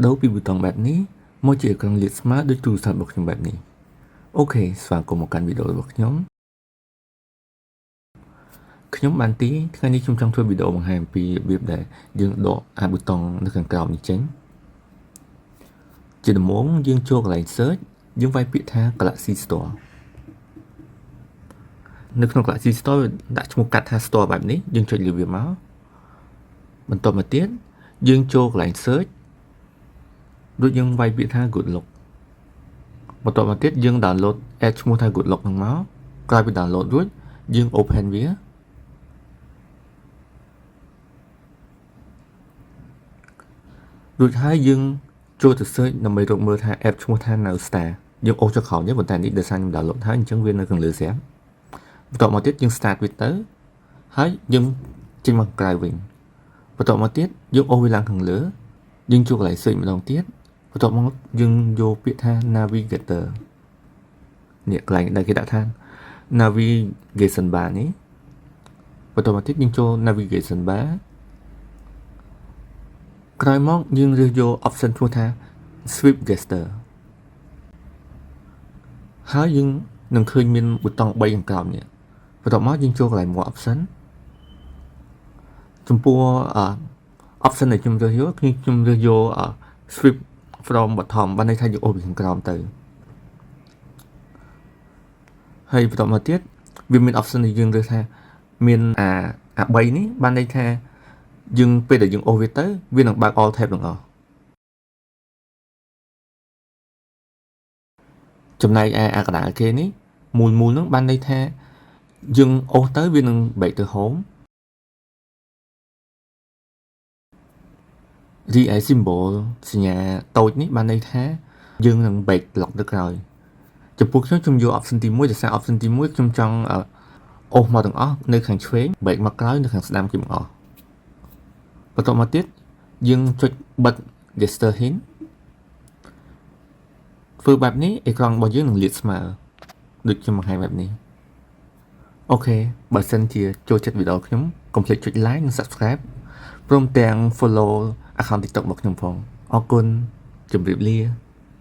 ដូរពីប៊ូតុងបែបនេះមកជាអេក្រង់លាតស្មើដូចទូរស័ព្ទរបស់ខ្ញុំបែបនេះអូខេស្វាគមន៍មកកាន់វីដេអូរបស់ខ្ញុំបានទីថ្ងៃនេះខ្ញុំចង់ធ្វើវីដេអូបង្ហាញអំពីរបៀបដែលយើងដកអាប៊ូតុងនៅខាងក្រោមនេះចេញជាដំបូងយើងចូលកន្លែង search យើងវាយពាក្យថា Galaxy Store នៅក្នុង Galaxy Store ដាក់ឈ្មោះកាត់ថា Store បែបនេះយើងចុចលើវាមកបន្ទាប់មកទៀតយើងចូលកន្លែង search ដូចយើងវាយពាក្យថា good look បន្ទាប់មកទៀតយើង download add ឈ្មោះថា good look ហ្នឹងមកក្រោយពី download រួចយើង open វារួចហើយយើងចូលទៅ search ដើម្បីរកមើលថា app ឈ្មោះថា Now Star យើងអូសចុះក្រោមនេះប៉ុន្តែនេះដោយសារខ្ញុំ download ហើយអញ្ចឹងវានៅខាងលើស្រាប់បន្ទាប់មកទៀតយើង start វាទៅហើយយើងចេញមកក្រៅវិញបន្ទាប់មកទៀតយើងអូសវាឡើងខាងលើយើងចូលកន្លែង search ម្ដងទៀតបន្ទាប់មកយើងយកពាក្យថា navigator នេះកន្លែងដែលគេដាក់ថា navigation bar នេះបន្ទាប់មកទៀតយើងចូល navigation bar ក្រោយមកយើងរើសយក option ឈ្មោះថា swift gesture ហើយយើងនឹងឃើញមានប៊ូតុង3ខាងក្រោមនេះបន្ទាប់មកយើងចូលកន្លែង more option ចំពោះoption ដែលខ្ញុំរើសយកគឺខ្ញុំរើសយក swift from bottom បានន័យថាយើងអូសពីខាងក្រោមទៅហើយបន្តមកទៀតវាមាន option ដែលយើងរើសថាមានអា3នេះបានន័យថាយើងពេលដែលយើងអូសវាទៅវានឹងបើក all tab ទាំងអស់ចំណែកឯកណ្ដាលគេនេះមូលហ្នឹងបានន័យថាយើងអូសទៅវានឹង back ទៅ home រីឯ symbol សញ្ញាតូចនេះបានន័យថាយើងនឹង back ត្រឡប់ទៅក្រោយចំពោះខ្ញុំយក option ទី1ដោយសារ option ទី1ខ្ញុំចង់អូសមកទាំងអស់នៅខាងឆ្វេង back មកក្រោយនៅខាងស្ដាំគេទាំងអស់បន្ទាប់មកទៀតយើងចុចបិទ gesture hint ធ្វើបែបនេះអេក្រង់របស់យើងនឹងលាតស្មើដូចខ្ញុំបង្ហាញបែបនេះអូខេបើសិនជាចូលចិត្តវីដេអូខ្ញុំកុំភ្លេចចុច like និង subscribe ព្រមទាំង follow account TikTok របស់ខ្ញុំផងអរគុណជម្រាបលា